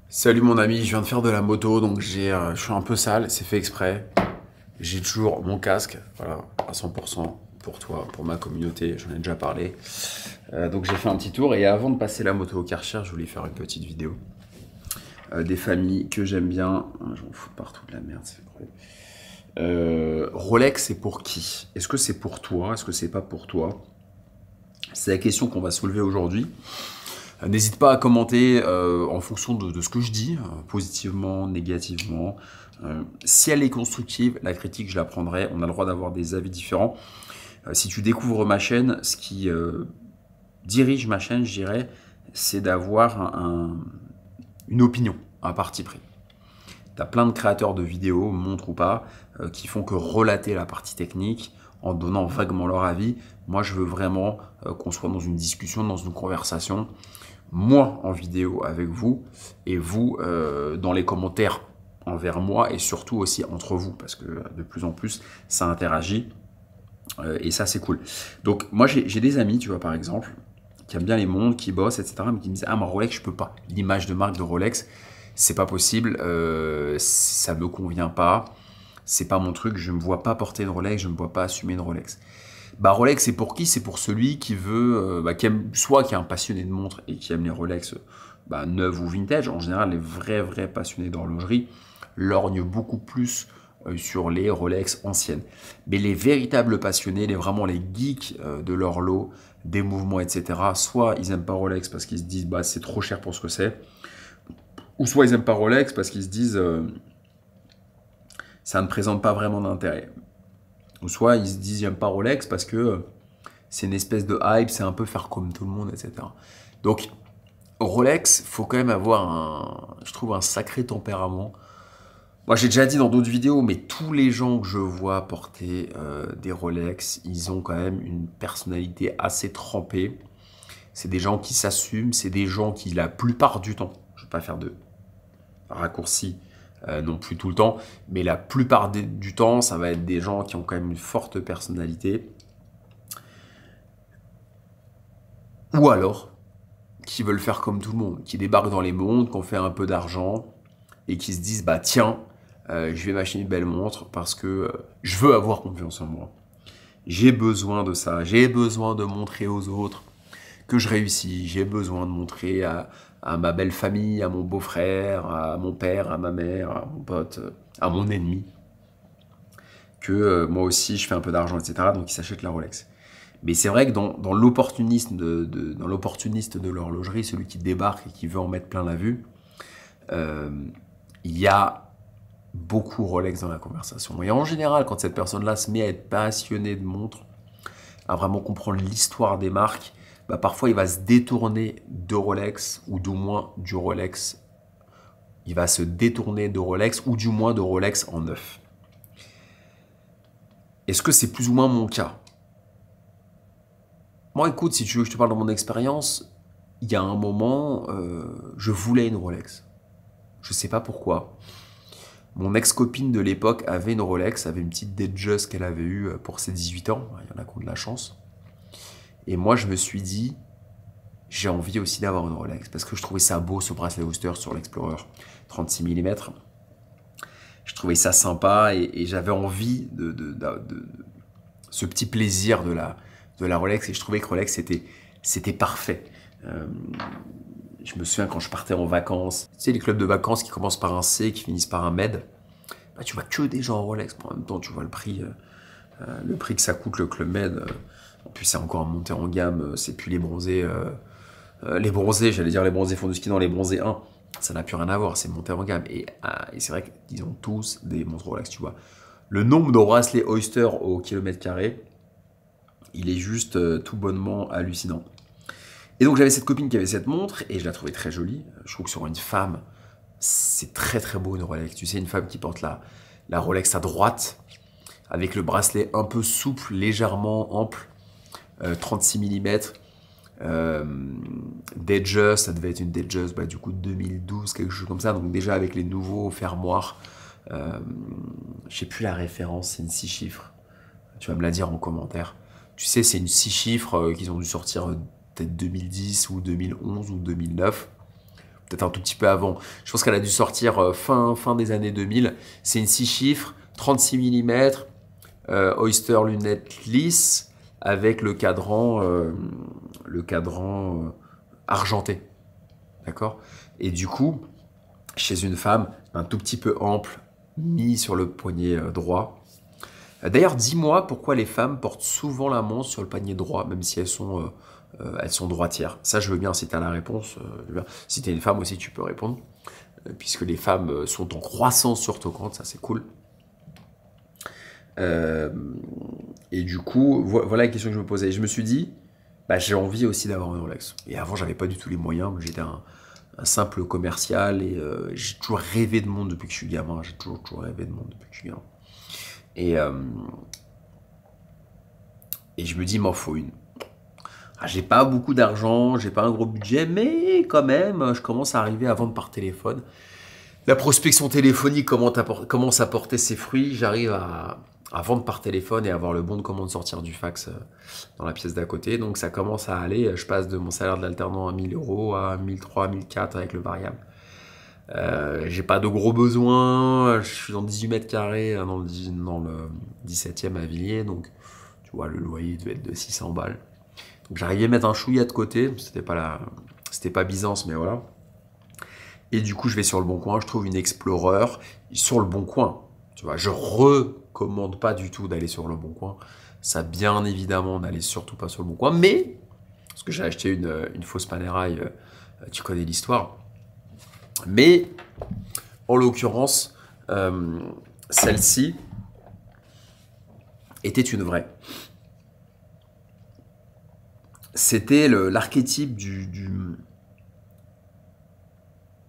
Salut mon ami, je viens de faire de la moto, donc je suis un peu sale, c'est fait exprès. J'ai toujours mon casque, voilà, à 100% pour toi, pour ma communauté, j'en ai déjà parlé. Donc j'ai fait un petit tour et avant de passer la moto au Karcher, je voulais faire une petite vidéo. Des familles que j'aime bien, j'en fous partout de la merde, c'est incroyable. Rolex, c'est pour qui? Est-ce que c'est pour toi? Est-ce que c'est pas pour toi? C'est la question qu'on va soulever aujourd'hui. N'hésite pas à commenter en fonction de ce que je dis, positivement, négativement. Si elle est constructive, la critique, je la prendrai. On a le droit d'avoir des avis différents. Si tu découvres ma chaîne, ce qui dirige ma chaîne, je dirais, c'est d'avoir une opinion, un parti pris. Tu as plein de créateurs de vidéos, montres ou pas, qui font que relater la partie technique en donnant vaguement leur avis. Moi, je veux vraiment qu'on soit dans une discussion, dans une conversation, moi en vidéo avec vous et vous dans les commentaires envers moi et surtout aussi entre vous parce que de plus en plus ça interagit et ça c'est cool. Donc moi j'ai des amis, tu vois, par exemple, qui aiment bien les montres, qui bossent, etc., mais qui me disent ah, ma Rolex je peux pas, l'image de marque de Rolex c'est pas possible, ça me convient pas, c'est pas mon truc, je me vois pas porter une Rolex, je me vois pas assumer une Rolex. Bah Rolex, c'est pour qui? C'est pour celui qui veut, qui aime, soit qui est un passionné de montres et qui aime les Rolex neuves ou vintage. En général, les vrais passionnés d'horlogerie lorgnent beaucoup plus sur les Rolex anciennes. Mais les véritables passionnés, vraiment les geeks de l'horloge, des mouvements, etc., soit ils aiment pas Rolex parce qu'ils se disent bah c'est trop cher pour ce que c'est, ou soit ils aiment pas Rolex parce qu'ils se disent ça ne présente pas vraiment d'intérêt. Ou soit ils se disent j'aime pas Rolex parce que c'est une espèce de hype, c'est un peu faire comme tout le monde, etc. Donc Rolex, faut quand même avoir je trouve un sacré tempérament. Moi j'ai déjà dit dans d'autres vidéos, mais tous les gens que je vois porter des Rolex, ils ont quand même une personnalité assez trempée. C'est des gens qui s'assument, c'est des gens qui la plupart du temps, je ne vais pas faire de raccourcis non plus tout le temps, mais la plupart du temps, ça va être des gens qui ont quand même une forte personnalité. Ou alors, qui veulent faire comme tout le monde, qui débarquent dans les montres, qui ont fait un peu d'argent et qui se disent bah tiens, je vais m'acheter une belle montre parce que je veux avoir confiance en moi. J'ai besoin de ça, j'ai besoin de montrer aux autres que je réussis, j'ai besoin de montrer à ma belle famille, à mon beau-frère, à mon père, à ma mère, à mon pote, à mon ennemi, que moi aussi je fais un peu d'argent, etc. Donc ils s'achètent la Rolex. Mais c'est vrai que dans l'opportuniste de l'horlogerie, celui qui débarque et qui veut en mettre plein la vue, il y a beaucoup Rolex dans la conversation. Et en général, quand cette personne-là se met à être passionnée de montres, à vraiment comprendre l'histoire des marques, bah parfois il va se détourner de Rolex, ou du moins du Rolex. Il va se détourner de Rolex, ou du moins de Rolex en neuf. Est-ce que c'est plus ou moins mon cas? Moi, écoute, si tu veux que je te parle de mon expérience, il y a un moment, je voulais une Rolex. Je sais pas pourquoi. Mon ex-copine de l'époque avait une Rolex, avait une petite Datejust qu'elle avait eue pour ses 18 ans. Il y en a qui ont de la chance. Et moi, je me suis dit, j'ai envie aussi d'avoir une Rolex parce que je trouvais ça beau, ce bracelet Oyster sur l'Explorer 36 mm. Je trouvais ça sympa et j'avais envie de ce petit plaisir de la Rolex et je trouvais que Rolex c'était parfait. Je me souviens quand je partais en vacances, tu sais les clubs de vacances qui commencent par un C, qui finissent par un MED, bah, tu vois que des gens en Rolex. En même temps, tu vois le prix que ça coûte le Club Med. En plus, c'est encore monté en gamme. C'est plus les bronzés. Les bronzés, j'allais dire les bronzés fond du ski, non, les bronzés 1. Ça n'a plus rien à voir, c'est monté en gamme. Et c'est vrai qu'ils ont tous des montres Rolex, tu vois. Le nombre de bracelets Oyster au kilomètre carré, il est juste tout bonnement hallucinant. Et donc j'avais cette copine qui avait cette montre et je la trouvais très jolie. Je trouve que sur une femme, c'est très beau une Rolex. Tu sais, une femme qui porte la Rolex à droite, avec le bracelet un peu souple, légèrement ample, 36 mm. Datejust, ça devait être une Datejust du coup de 2012, quelque chose comme ça. Donc déjà avec les nouveaux fermoirs, je sais plus la référence, c'est une 6 chiffres. Tu vas me la dire en commentaire. Tu sais, c'est une 6 chiffres qu'ils ont dû sortir peut-être 2010 ou 2011 ou 2009. peut-être un tout petit peu avant. Je pense qu'elle a dû sortir fin des années 2000. C'est une 6 chiffres, 36 mm, Oyster lunettes lisses, avec le cadran argenté. D'accord? Et du coup, chez une femme, un tout petit peu ample, mis sur le poignet droit. D'ailleurs, dis-moi pourquoi les femmes portent souvent la montre sur le poignet droit, même si elles sont droitières. Ça, je veux bien, si tu as la réponse. Si tu es une femme aussi, tu peux répondre. Puisque les femmes sont en croissance sur Tocante, ça c'est cool. Et du coup, voilà la question que je me posais. Et je me suis dit, bah, j'ai envie aussi d'avoir une Rolex. Et avant, j'avais pas du tout les moyens. J'étais un simple commercial et j'ai toujours rêvé de monde depuis que je suis gamin. J'ai toujours rêvé de monde depuis que je suis gamin. Et je me dis, il m'en faut une. Ah, j'ai pas beaucoup d'argent, j'ai pas un gros budget, mais quand même, je commence à arriver à vendre par téléphone. La prospection téléphonique commence à porter ses fruits. J'arrive à vendre par téléphone et avoir le bon de commande sortir du fax dans la pièce d'à côté. Donc ça commence à aller. Je passe de mon salaire de l'alternant à 1000 € à 1300, 1400 avec le variable. J'ai pas de gros besoins. Je suis dans 18 mètres carrés dans le 17e à Villiers. Donc tu vois, le loyer devait être de 600 balles. Donc j'arrivais à mettre un chouïa de côté. C'était pas Byzance, mais voilà. Et du coup, je vais sur le Bon Coin, je trouve une Explorer sur le Bon Coin. Tu vois, je recommande pas du tout d'aller sur le Bon Coin. Ça, bien évidemment, n'allez surtout pas sur le Bon Coin. Mais, parce que j'ai acheté une fausse Panerai, tu connais l'histoire. Mais, en l'occurrence, celle-ci était une vraie. C'était l'archétype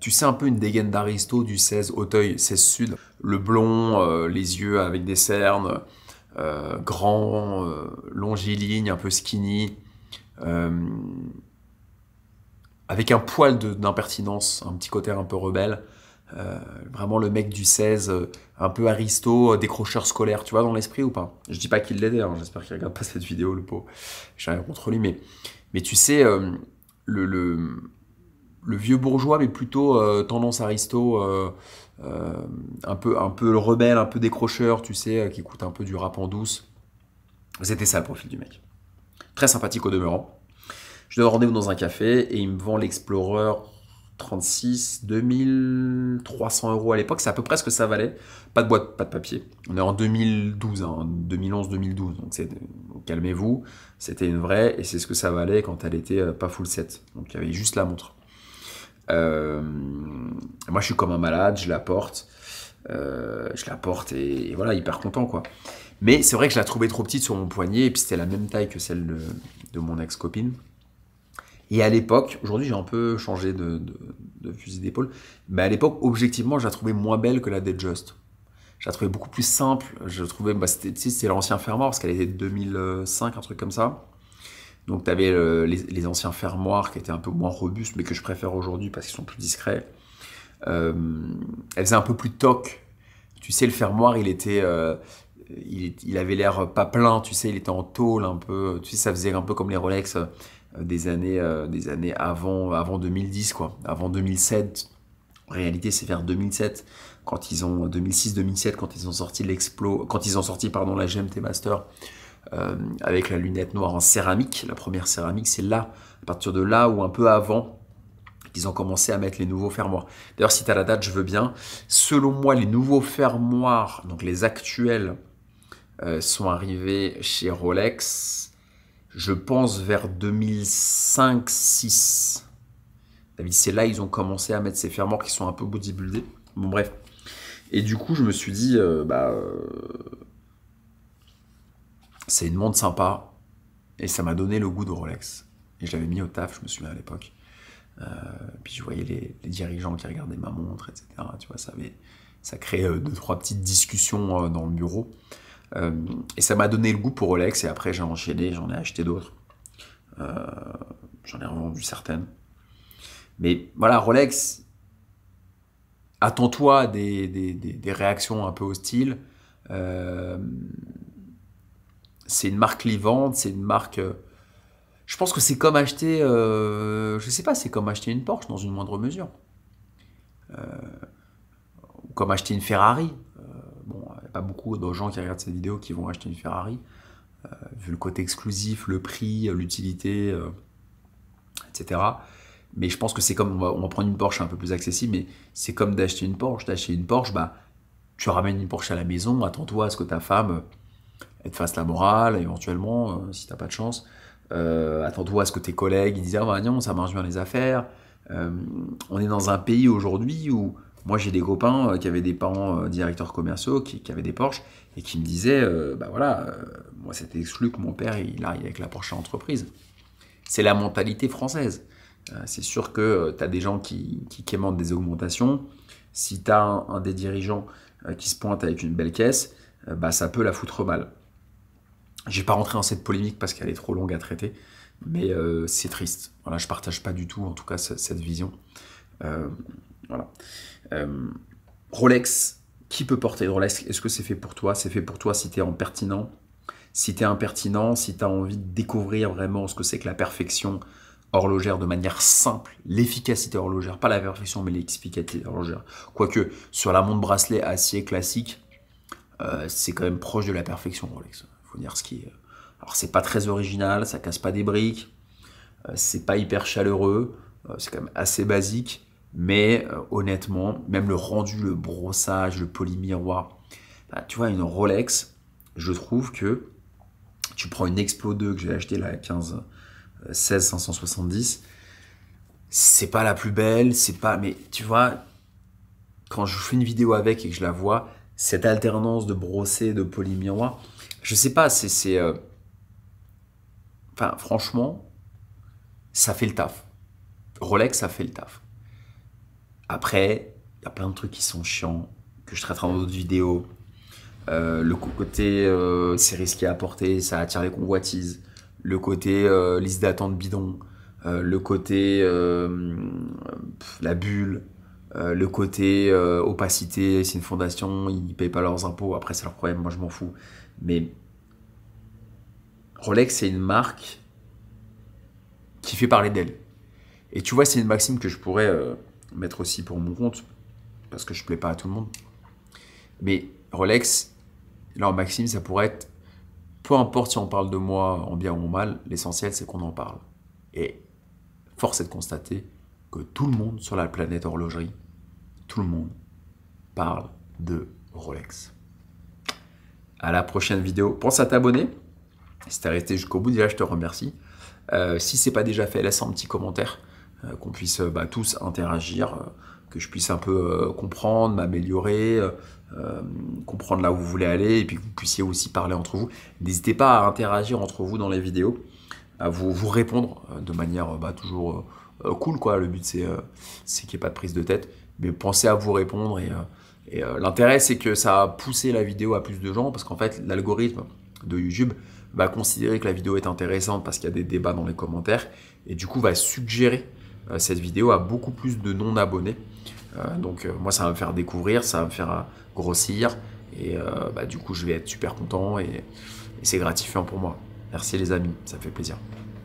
tu sais, un peu une dégaine d'Aristo du 16 Auteuil, 16 Sud. Le blond, les yeux avec des cernes, grand, longiligne, un peu skinny, avec un poil d'impertinence, un petit côté un peu rebelle. Vraiment le mec du 16, un peu Aristo, décrocheur scolaire, tu vois, dans l'esprit ou pas? Je dis pas qu'il l'aidait, hein, j'espère qu'il regarde pas cette vidéo, le pauvre. J'ai rien contre lui, mais tu sais, le vieux bourgeois, mais plutôt tendance aristo, un peu rebelle, un peu décrocheur, tu sais, qui écoute un peu du rap en douce. C'était ça le profil du mec. Très sympathique au demeurant. Je donne rendez-vous dans un café et il me vend l'Explorer 36, 2300 € à l'époque. C'est à peu près ce que ça valait. Pas de boîte, pas de papier. On est en 2012, hein, 2011-2012. Donc calmez-vous. C'était une vraie et c'est ce que ça valait quand elle était pas full set. Donc il y avait juste la montre. Moi je suis comme un malade, je la porte et voilà, hyper content quoi. Mais c'est vrai que je la trouvais trop petite sur mon poignet et puis c'était la même taille que celle de mon ex-copine. Et à l'époque, aujourd'hui j'ai un peu changé de fusil d'épaule, mais à l'époque objectivement je la trouvais moins belle que la Datejust. Je la trouvais beaucoup plus simple, je trouvais, c'était l'ancien fermoir parce qu'elle était de 2005, un truc comme ça. Donc tu avais les anciens fermoirs qui étaient un peu moins robustes, mais que je préfère aujourd'hui parce qu'ils sont plus discrets. Elle faisait un peu plus toc. Tu sais, le fermoir, il avait l'air pas plein, tu sais, il était en tôle un peu. Tu sais, ça faisait un peu comme les Rolex des années avant 2010, quoi. Avant 2007. En réalité, c'est vers 2007, 2006-2007, quand ils ont sorti la GMT Master. Avec la lunette noire en céramique. La première céramique, c'est là, à partir de là ou un peu avant, qu'ils ont commencé à mettre les nouveaux fermoirs. D'ailleurs, si tu as la date, je veux bien. Selon moi, les nouveaux fermoirs, donc les actuels, sont arrivés chez Rolex, je pense vers 2005-6. C'est là ils ont commencé à mettre ces fermoirs qui sont un peu bodybuildés. Bon, bref. Et du coup, je me suis dit, c'est une montre sympa et ça m'a donné le goût de Rolex. Et je l'avais mis au taf, je me souviens à l'époque. Puis je voyais les dirigeants qui regardaient ma montre, etc. Tu vois, ça créait 2-3 petites discussions dans le bureau. Et ça m'a donné le goût pour Rolex. Et après, j'ai enchaîné, j'en ai acheté d'autres. J'en ai revendu certaines. Mais voilà, Rolex, attends-toi à des réactions un peu hostiles. C'est une marque clivante, c'est une marque... je pense que c'est comme acheter... je sais pas, c'est comme acheter une Porsche dans une moindre mesure. comme acheter une Ferrari. Bon, il n'y a pas beaucoup de gens qui regardent cette vidéo qui vont acheter une Ferrari, vu le côté exclusif, le prix, l'utilité, etc. Mais je pense que c'est comme, on va prendre une Porsche un peu plus accessible, mais c'est comme d'acheter une Porsche. D'acheter une Porsche, bah, tu ramènes une Porsche à la maison, attends-toi à ce que ta femme elle te fasse la morale, éventuellement, si t'as pas de chance. Attends-toi à ce que tes collègues ils disent ah bah non, ça marche bien les affaires. On est dans un pays aujourd'hui où moi j'ai des copains qui avaient des parents directeurs commerciaux qui avaient des Porsche et qui me disaient bah voilà, moi c'était exclu que mon père il arrive avec la Porsche à l'entreprise. C'est la mentalité française. C'est sûr que tu as des gens qui quémantent des augmentations. Si tu as un des dirigeants qui se pointe avec une belle caisse, bah ça peut la foutre mal. Je vais pas rentrer dans cette polémique parce qu'elle est trop longue à traiter, mais c'est triste. Voilà, je partage pas du tout, en tout cas, cette vision. Voilà. Rolex, qui peut porter une Rolex? Est-ce que c'est fait pour toi? C'est fait pour toi si tu es impertinent. Si tu es impertinent, si tu as envie de découvrir vraiment ce que c'est que la perfection horlogère de manière simple, l'efficacité horlogère, pas la perfection, mais l'efficacité horlogère. Quoique, sur la montre bracelet acier classique, c'est quand même proche de la perfection, Rolex. Faut dire ce qui est. Alors c'est pas très original, ça casse pas des briques, c'est pas hyper chaleureux, c'est quand même assez basique, mais honnêtement, même le rendu, le brossage, le polymiroir, bah, tu vois, une Rolex, je trouve que tu prends une Explo 2 que j'ai acheté là à 16 570, c'est pas la plus belle, c'est pas, mais tu vois, quand je fais une vidéo avec et que je la vois, cette alternance de brossé, de polymiroir, je sais pas, enfin, franchement, ça fait le taf. Rolex, ça fait le taf. Après, il y a plein de trucs qui sont chiants, que je traiterai dans d'autres vidéos. Le côté, c'est risqué à porter, ça attire les convoitises. Le côté, liste d'attente bidon. Le côté, la bulle. Le côté, opacité, c'est une fondation, ils ne payent pas leurs impôts. Après, c'est leur problème, moi je m'en fous. Mais Rolex, c'est une marque qui fait parler d'elle. Et tu vois, c'est une maxime que je pourrais mettre aussi pour mon compte, parce que je ne plais pas à tout le monde. Mais Rolex, leur maxime, ça pourrait être, peu importe si on parle de moi en bien ou en mal, l'essentiel, c'est qu'on en parle. Et force est de constater que tout le monde sur la planète horlogerie, tout le monde parle de Rolex. À la prochaine vidéo. Pense à t'abonner. Si t'es resté jusqu'au bout, déjà, je te remercie. Si ce n'est pas déjà fait, laisse un petit commentaire, qu'on puisse tous interagir, que je puisse un peu comprendre, m'améliorer, comprendre là où vous voulez aller, et puis que vous puissiez aussi parler entre vous. N'hésitez pas à interagir entre vous dans les vidéos, à vous répondre de manière toujours cool, quoi. Le but, c'est qu'il n'y ait pas de prise de tête, mais pensez à vous répondre. Et l'intérêt, c'est que ça a poussé la vidéo à plus de gens, parce qu'en fait, l'algorithme de YouTube va considérer que la vidéo est intéressante parce qu'il y a des débats dans les commentaires, et du coup va suggérer cette vidéo à beaucoup plus de non-abonnés. Donc moi, ça va me faire découvrir, ça va me faire grossir, et du coup je vais être super content, et c'est gratifiant pour moi. Merci les amis, ça fait plaisir.